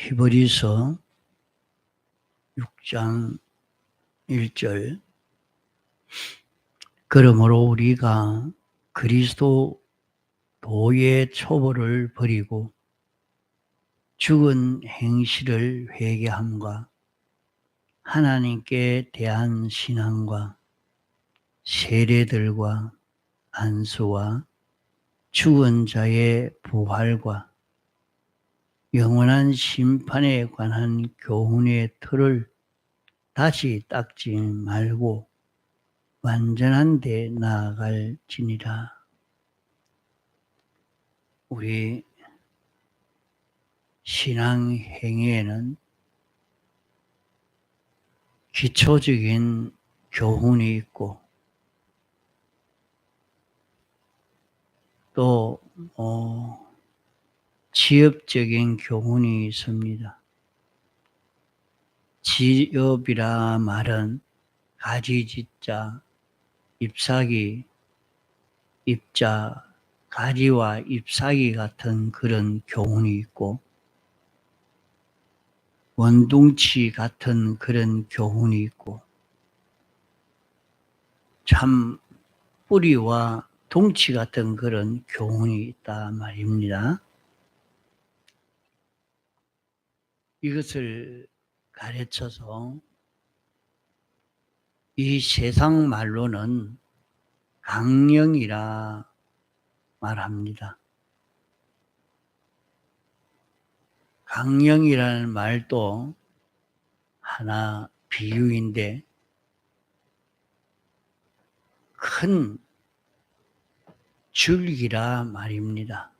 히브리서 6장 1절. 그러므로 우리가 그리스도 도의 초보를 버리고 죽은 행실을 회개함과 하나님께 대한 신앙과 세례들과 안수와 죽은 자의 부활과 영원한 심판에 관한 교훈의 틀을 다시 닦지 말고 완전한 데 나아갈지니라. 우리 신앙 행위에는 기초적인 교훈이 있고 또 지엽적인 교훈이 있습니다. 지엽이라 말은 가지짓자, 잎사귀, 잎자, 가지와 잎사귀 같은 그런 교훈이 있고 원둥치 같은 그런 교훈이 있고 참 뿌리와 둥치 같은 그런 교훈이 있다 말입니다. 이것을 가르쳐서 이 세상 말로는 강령이라 말합니다. 강령이라는 말도 하나 비유인데 큰 줄기라 말입니다.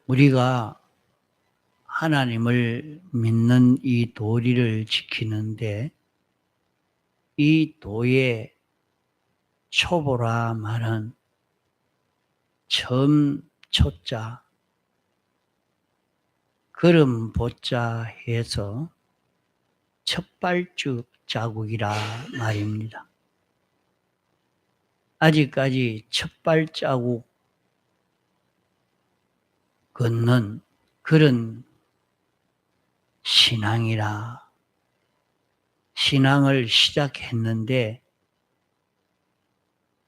우리가 하나님을 믿는 이 도리를 지키는데 이 도의 초보라 말은 처음 초자, 걸음 보자 해서 첫발쭉 자국이라 말입니다. 아직까지 첫발자국 걷는 그런 신앙을 시작했는데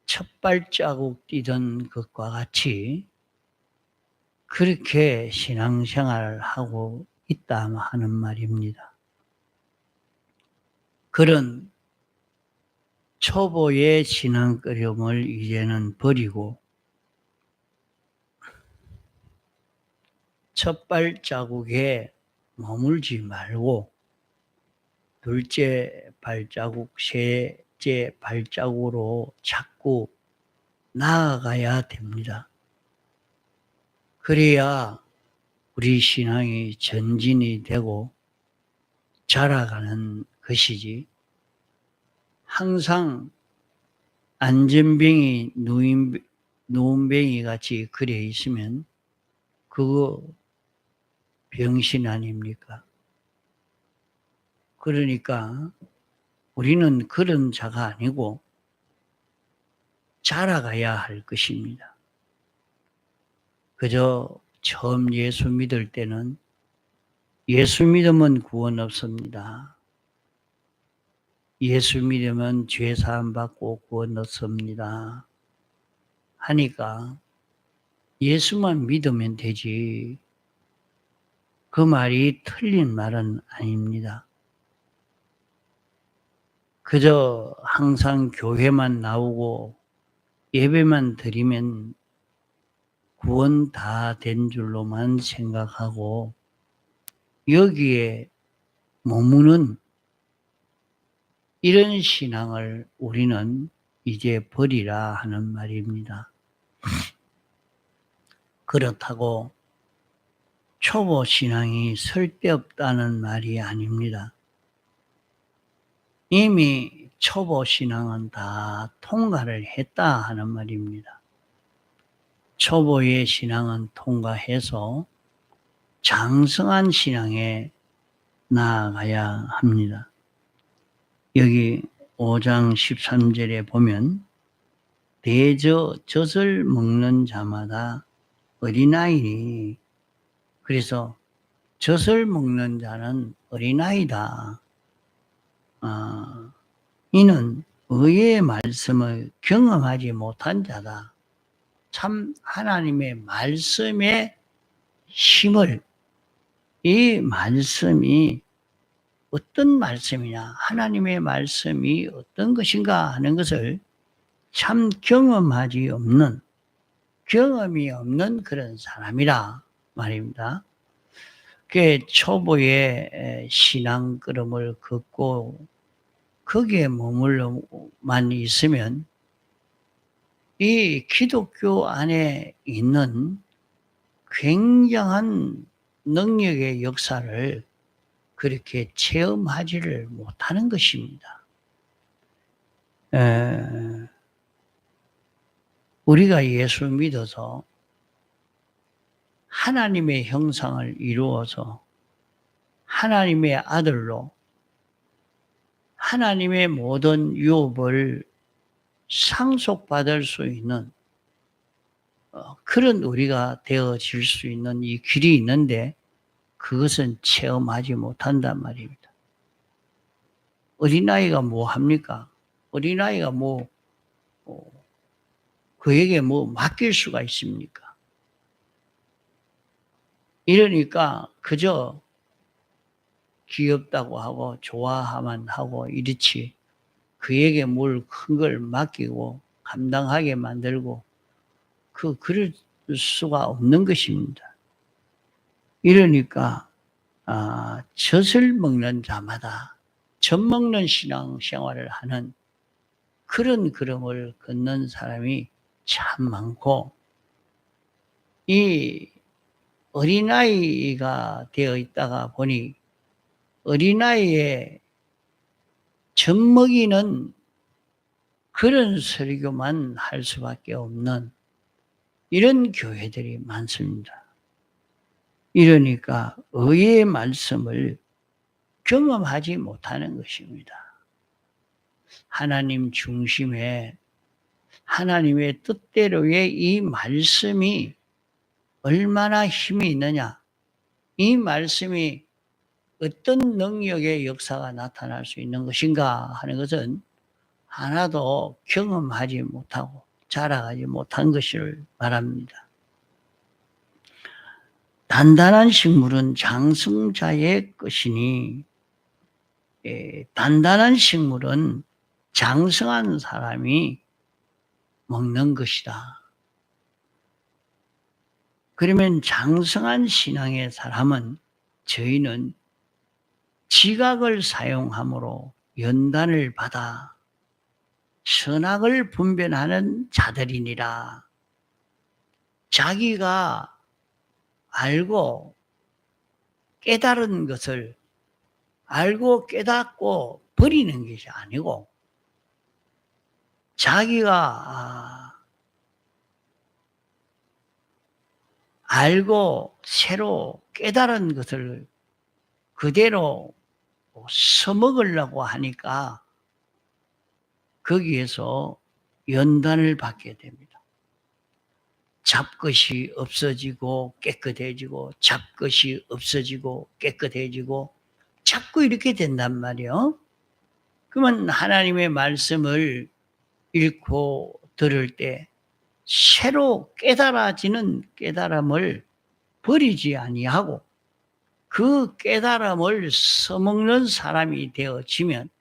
첫발자국 뛰던 것과 같이 그렇게 신앙생활을 하고 있다 하는 말입니다. 그런 초보의 신앙걸음을 이제는 버리고 첫 발자국에 머물지 말고 둘째 발자국, 셋째 발자국으로 자꾸 나아가야 됩니다. 그래야 우리 신앙이 전진이 되고 자라가는 것이지 항상 안전뱅이 누운뱅이 같이 그래 있으면 그거 병신 아닙니까? 그러니까 우리는 그런 자가 아니고 자라가야 할 것입니다. 그저 처음 예수 믿을 때는 예수 믿으면 구원 없습니다. 예수 믿으면 죄 사함 받고 구원 얻습니다. 하니까 예수만 믿으면 되지. 그 말이 틀린 말은 아닙니다. 그저 항상 교회만 나오고 예배만 드리면 구원 다 된 줄로만 생각하고 여기에 머무는 이런 신앙을 우리는 이제 버리라 하는 말입니다. 그렇다고 초보 신앙이 쓸데없다는 말이 아닙니다. 이미 초보 신앙은 다 통과를 했다 하는 말입니다. 초보의 신앙은 통과해서 장성한 신앙에 나아가야 합니다. 여기 5장 13절에 보면 대저 젖을 먹는 자마다 어린아이니 그래서 젖을 먹는 자는 어린아이다. 이는 의의 말씀을 경험하지 못한 자다. 참 하나님의 말씀의 힘을, 이 말씀이 어떤 말씀이냐, 하나님의 말씀이 어떤 것인가 하는 것을 참 경험이 없는 그런 사람이라 말입니다. 그 초보의 신앙 걸음을 걷고 거기에 머물러만 있으면 이 기독교 안에 있는 굉장한 능력의 역사를 그렇게 체험하지를 못하는 것입니다. 우리가 예수 믿어서 하나님의 형상을 이루어서 하나님의 아들로 하나님의 모든 유업을 상속받을 수 있는 그런 우리가 되어질 수 있는 이 길이 있는데 그것은 체험하지 못한단 말입니다. 어린아이가 뭐 합니까? 어린아이가 그에게 맡길 수가 있습니까? 이러니까 그저 귀엽다고 하고 좋아하만 하고 이렇지 그에게 뭘 큰 걸 맡기고 감당하게 만들고 그럴 수가 없는 것입니다. 이러니까 젖을 먹는 자마다 젖 먹는 신앙생활을 하는 그런 걸음을 걷는 사람이 참 많고 이 어린아이가 되어 있다가 보니 어린아이의 젖 먹이는 그런 설교만 할 수밖에 없는 이런 교회들이 많습니다. 이러니까 의의 말씀을 경험하지 못하는 것입니다. 하나님 중심의 하나님의 뜻대로의 이 말씀이 얼마나 힘이 있느냐, 이 말씀이 어떤 능력의 역사가 나타날 수 있는 것인가 하는 것은 하나도 경험하지 못하고 자라가지 못한 것을 말합니다. 단단한 식물은 장성자의 것이니 단단한 식물은 장성한 사람이 먹는 것이다. 그러면 장성한 신앙의 사람은 저희는 지각을 사용함으로 연단을 받아 선악을 분별하는 자들이니라. 자기가 알고 깨달은 것을 알고 깨닫고 버리는 것이 아니고 자기가 알고 새로 깨달은 것을 그대로 써먹으려고 하니까 거기에서 연단을 받게 됩니다. 잡것이 없어지고 깨끗해지고 잡것이 없어지고 깨끗해지고 자꾸 이렇게 된단 말이에요. 그러면 하나님의 말씀을 읽고 들을 때 새로 깨달아지는 깨달음을 버리지 아니하고 그 깨달음을 써먹는 사람이 되어지면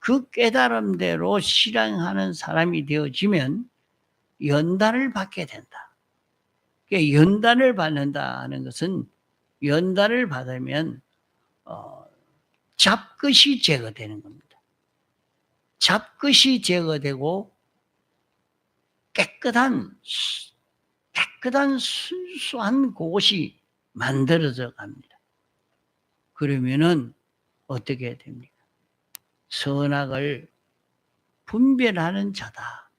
그 깨달음대로 실행하는 사람이 되어지면 연단을 받게 된다. 연단을 받는다는 것은 연단을 받으면 잡것이 제거되는 겁니다. 잡것이 제거되고 깨끗한 순수한 곳이 만들어져 갑니다. 그러면은 어떻게 됩니까? 선악을 분별하는 자다.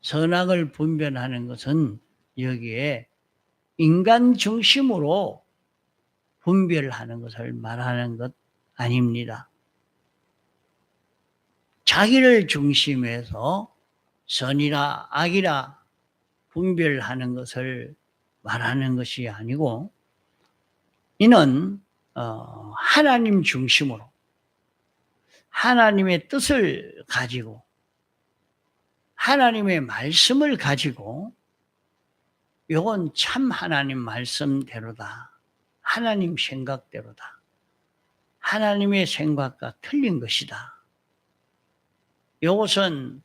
선악을 분별하는 것은 여기에 인간 중심으로 분별하는 것을 말하는 것 아닙니다. 자기를 중심해서 선이라 악이라 분별하는 것을 말하는 것이 아니고 이는 하나님 중심으로 하나님의 뜻을 가지고 하나님의 말씀을 가지고 요건 참 하나님 말씀대로다. 하나님 생각대로다. 하나님의 생각과 틀린 것이다. 요것은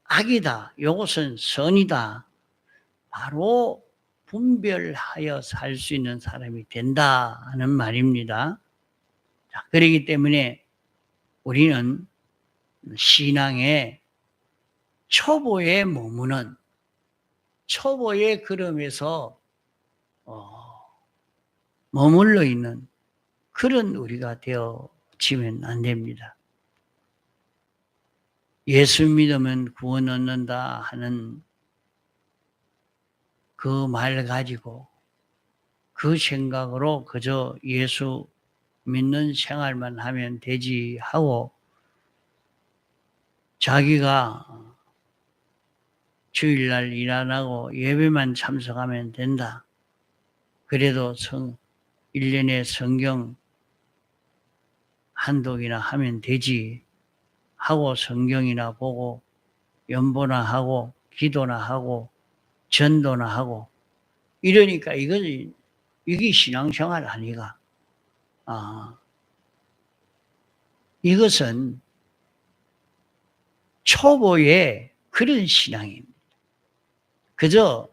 악이다. 요것은 선이다. 바로 분별하여 살 수 있는 사람이 된다 하는 말입니다. 자, 그렇기 때문에 우리는 신앙의 초보에 머무는 초보의 걸음에서 머물러 있는 그런 우리가 되어지면 안 됩니다. 예수 믿으면 구원 얻는다 하는 그 말 가지고 그 생각으로 그저 예수 믿는 생활만 하면 되지 하고 자기가 주일날 일 안 하고 예배만 참석하면 된다. 그래도 1년에 성경 한독이나 하면 되지 하고 성경이나 보고 연보나 하고 기도나 하고 전도나 하고 이러니까 이게 신앙생활 아니가. 이것은 초보의 그런 신앙입니다. 그저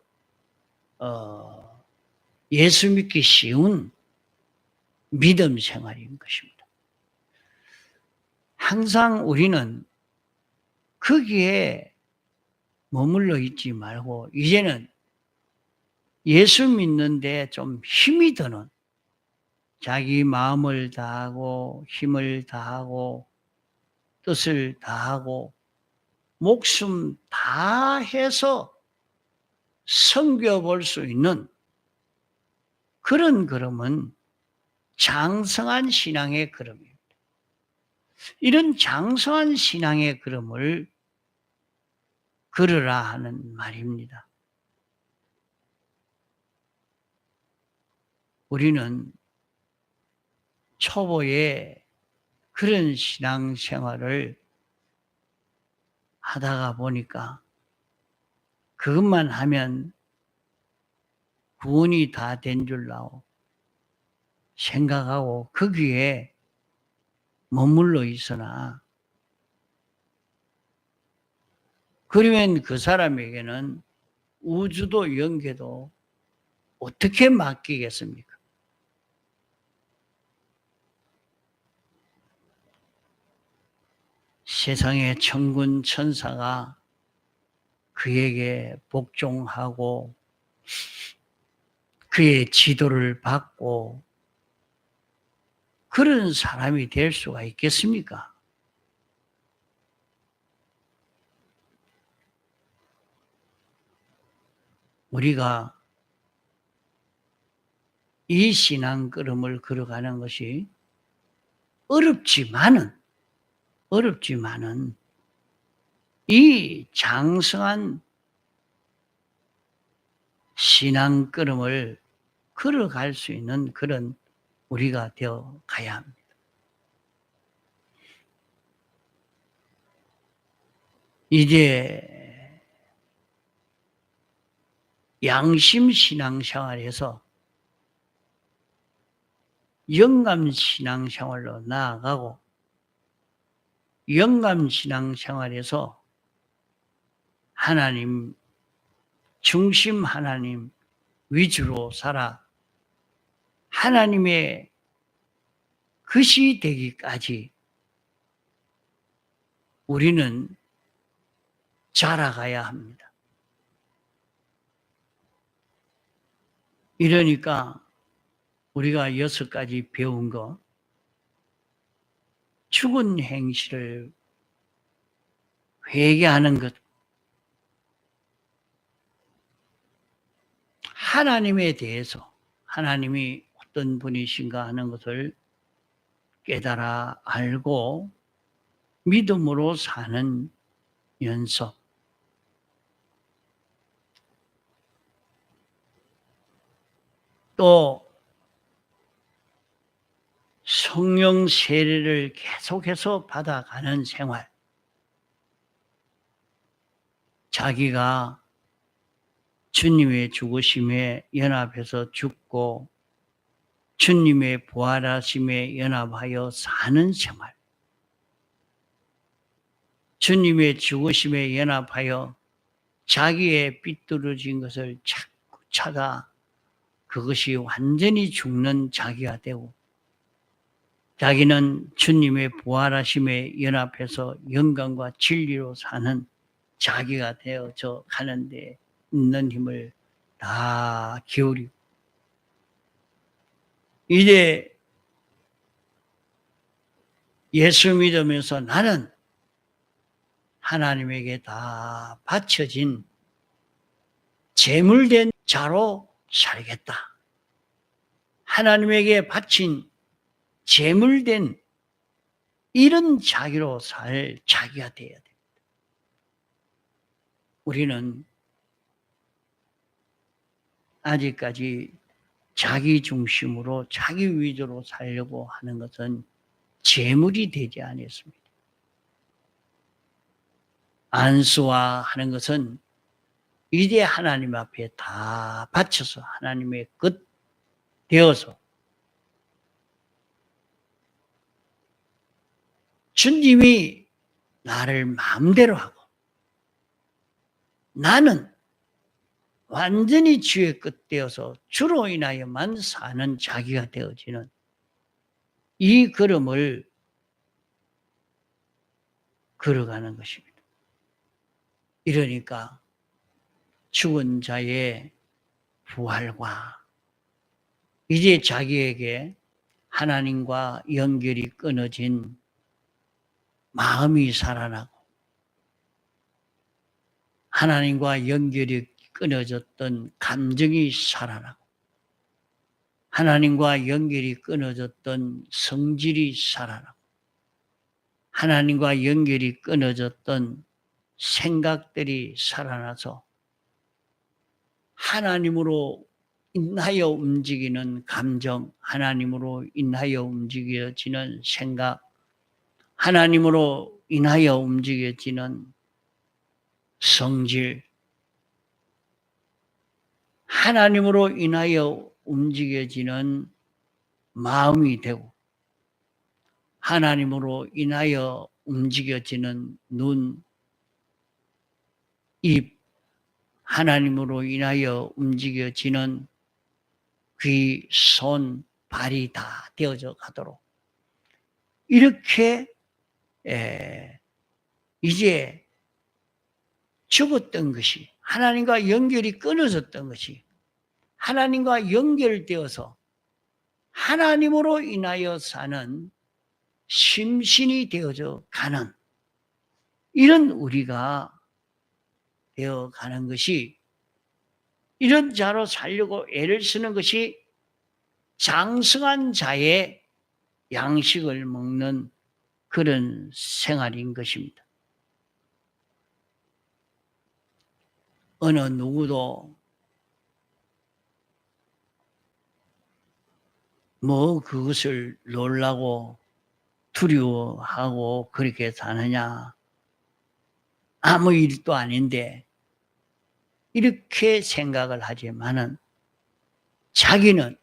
예수 믿기 쉬운 믿음 생활인 것입니다. 항상 우리는 거기에 머물러 있지 말고 이제는 예수 믿는데 좀 힘이 드는 자기 마음을 다하고 힘을 다하고 뜻을 다하고 목숨 다 해서 섬겨볼 수 있는 그런 걸음은 장성한 신앙의 걸음입니다. 이런 장성한 신앙의 걸음을 걸으라 하는 말입니다. 우리는 초보의 그런 신앙생활을 하다가 보니까 그것만 하면 구원이 다 된 줄로 생각하고 거기에 머물러 있으나 그러면 그 사람에게는 우주도 영계도 어떻게 맡기겠습니까? 세상의 천군 천사가 그에게 복종하고 그의 지도를 받고 그런 사람이 될 수가 있겠습니까? 우리가 이 신앙 걸음을 걸어가는 것이 어렵지만은 이 장성한 신앙 걸음을 걸어갈 수 있는 그런 우리가 되어 가야 합니다. 이제 양심 신앙생활에서 영감 신앙생활로 나아가고 영감 신앙생활에서 하나님 중심 하나님 위주로 살아 하나님의 것이 되기까지 우리는 자라가야 합니다. 이러니까 우리가 6가지 배운 거 죽은 행실을 회개하는 것 하나님에 대해서 하나님이 어떤 분이신가 하는 것을 깨달아 알고 믿음으로 사는 연습 또 성령 세례를 계속해서 받아가는 생활, 자기가 주님의 죽으심에 연합해서 죽고 주님의 부활하심에 연합하여 사는 생활, 주님의 죽으심에 연합하여 자기의 삐뚤어진 것을 자꾸 찾아 그것이 완전히 죽는 자기가 되고, 자기는 주님의 부활하심에 연합해서 영광과 진리로 사는 자기가 되어져 가는데 있는 힘을 다 기울이고, 이제 예수 믿으면서 나는 하나님에게 다 바쳐진 제물된 자로 살겠다. 하나님에게 바친 제물된 이런 자기로 살 자기가 되어야 됩니다. 우리는 아직까지 자기 중심으로 자기 위주로 살려고 하는 것은 제물이 되지 않았습니다. 안수와 하는 것은 이제 하나님 앞에 다 바쳐서 하나님의 끝 되어서 주님이 나를 마음대로 하고 나는 완전히 주의 끝 되어서 주로 인하여만 사는 자기가 되어지는 이 걸음을 걸어가는 것입니다. 이러니까 죽은 자의 부활과 이제 자기에게 하나님과 연결이 끊어진 마음이 살아나고, 하나님과 연결이 끊어졌던 감정이 살아나고, 하나님과 연결이 끊어졌던 성질이 살아나고, 하나님과 연결이 끊어졌던 생각들이 살아나서 하나님으로 인하여 움직이는 감정, 하나님으로 인하여 움직여지는 생각, 하나님으로 인하여 움직여지는 성질, 하나님으로 인하여 움직여지는 마음이 되고, 하나님으로 인하여 움직여지는 눈, 입, 하나님으로 인하여 움직여지는 귀, 손, 발이 다 되어져 가도록 이렇게 이제 죽었던 것이, 하나님과 연결이 끊어졌던 것이 하나님과 연결되어서 하나님으로 인하여 사는 심신이 되어져 가는 이런 우리가 되어가는 것이, 이런 자로 살려고 애를 쓰는 것이 장성한 자의 양식을 먹는 그런 생활인 것입니다. 어느 누구도 뭐 그것을 놀라고 두려워하고 그렇게 사느냐, 아무 일도 아닌데 이렇게 생각을 하지만은 자기는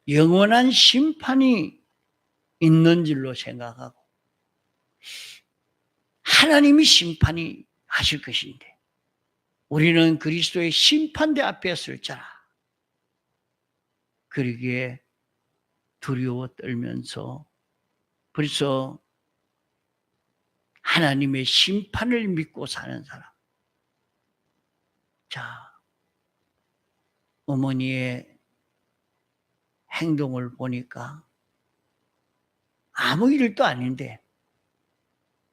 영원한 심판이 있는 줄로 생각하고 하나님이 심판이 하실 것인데 우리는 그리스도의 심판대 앞에 설 자라, 그러기에 두려워 떨면서 벌써 하나님의 심판을 믿고 사는 사람. 자, 어머니의 행동을 보니까 아무 일도 아닌데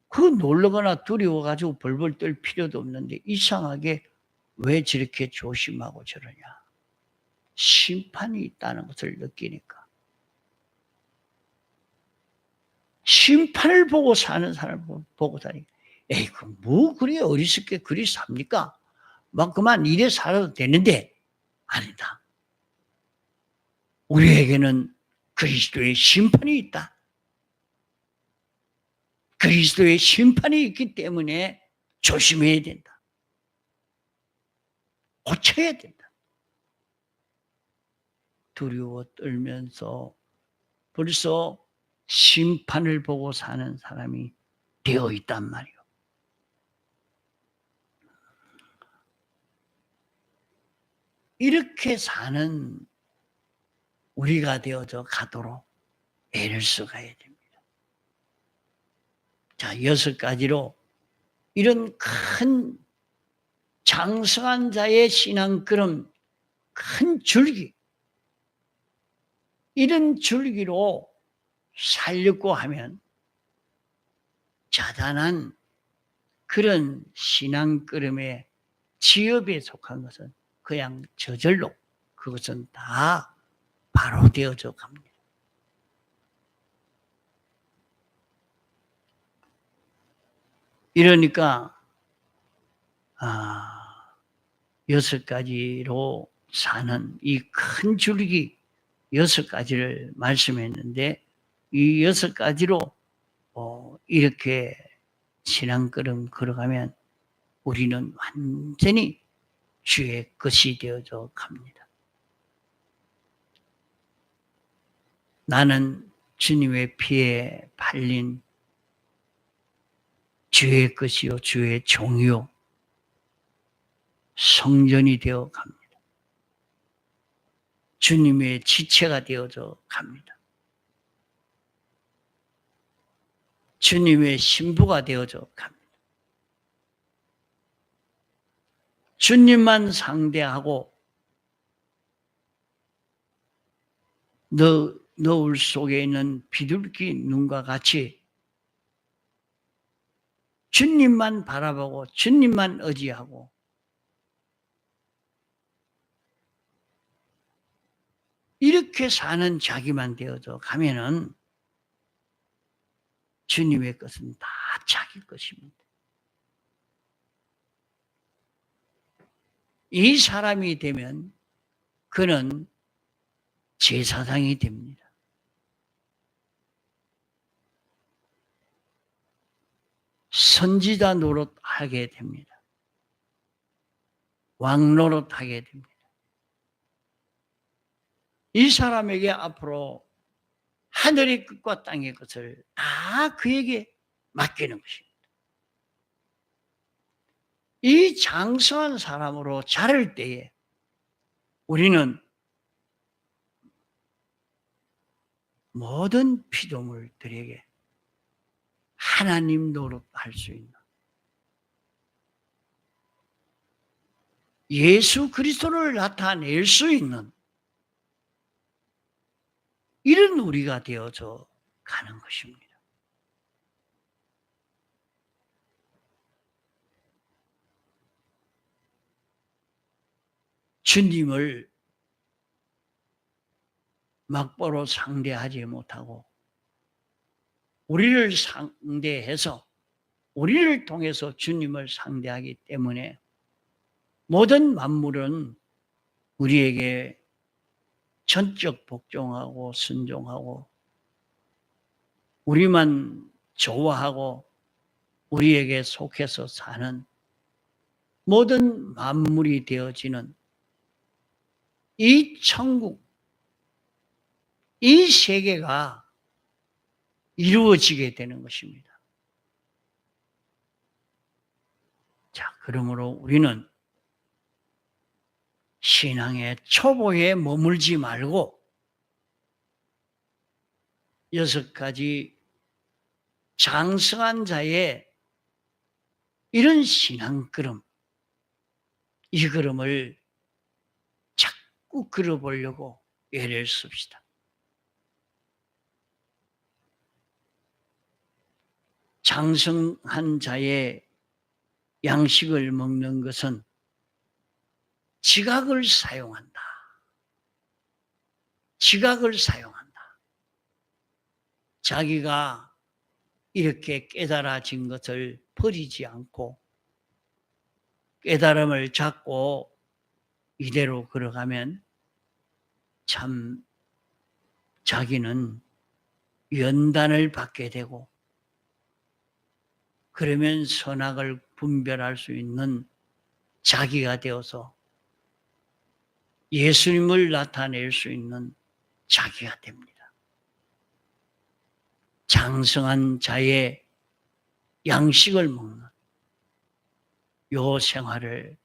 그거 놀라거나 두려워가지고 벌벌 떨 필요도 없는데 이상하게 왜 저렇게 조심하고 저러냐. 심판이 있다는 것을 느끼니까. 심판을 보고 사는 사람을 보고 사니까 에이, 뭐 그래 어리석게 그리 삽니까? 막 그만 이래 살아도 되는데 아니다. 우리에게는 그리스도의 심판이 있다. 그리스도의 심판이 있기 때문에 조심해야 된다. 고쳐야 된다. 두려워 떨면서 벌써 심판을 보고 사는 사람이 되어 있단 말이에요. 이렇게 사는 우리가 되어져 가도록 애를 써가야 됩니다. 자, 6가지로 이런 큰 장성한 자의 신앙처럼 큰 줄기, 이런 줄기로 살려고 하면 자단한 그런 신앙걸음의 지엽에 속한 것은 그냥 저절로 그것은 다 바로 되어져 갑니다. 이러니까 6가지로 사는 이 큰 줄기 6가지를 말씀했는데 이 6가지로 이렇게 신앙걸음 걸어가면 우리는 완전히 주의 것이 되어져 갑니다. 나는 주님의 피에 팔린 주의 것이요 주의 종이요 성전이 되어 갑니다. 주님의 지체가 되어져 갑니다. 주님의 신부가 되어져 갑니다. 주님만 상대하고 너울 속에 있는 비둘기 눈과 같이 주님만 바라보고 주님만 의지하고 이렇게 사는 자기만 되어져 가면은 주님의 것은 다 자기 것입니다. 이 사람이 되면 그는 제사장이 됩니다. 선지자 노릇하게 됩니다. 왕 노릇하게 됩니다. 이 사람에게 앞으로 하늘의 끝과 땅의 것을 다 그에게 맡기는 것입니다. 이 장성한 사람으로 자랄 때에 우리는 모든 피조물들에게 하나님 노릇할 수 있는 예수 그리스도를 나타낼 수 있는 이런 우리가 되어져 가는 것입니다. 주님을 막보로 상대하지 못하고 우리를 상대해서 우리를 통해서 주님을 상대하기 때문에 모든 만물은 우리에게 전적 복종하고 순종하고 우리만 좋아하고 우리에게 속해서 사는 모든 만물이 되어지는 이 천국, 이 세계가 이루어지게 되는 것입니다. 자, 그러므로 우리는 신앙의 초보에 머물지 말고 6가지 장성한 자의 이런 신앙 걸음, 이 걸음을 자꾸 걸어보려고 애를 씁시다. 장성한 자의 양식을 먹는 것은 지각을 사용한다. 지각을 사용한다. 자기가 이렇게 깨달아진 것을 버리지 않고 깨달음을 잡고 이대로 걸어가면 참 자기는 연단을 받게 되고 그러면 선악을 분별할 수 있는 자기가 되어서 예수님을 나타낼 수 있는 자기가 됩니다. 장성한 자의 양식을 먹는 요 생활을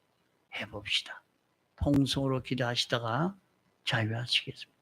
해봅시다. 통성으로 기도하시다가 자유하시겠습니다.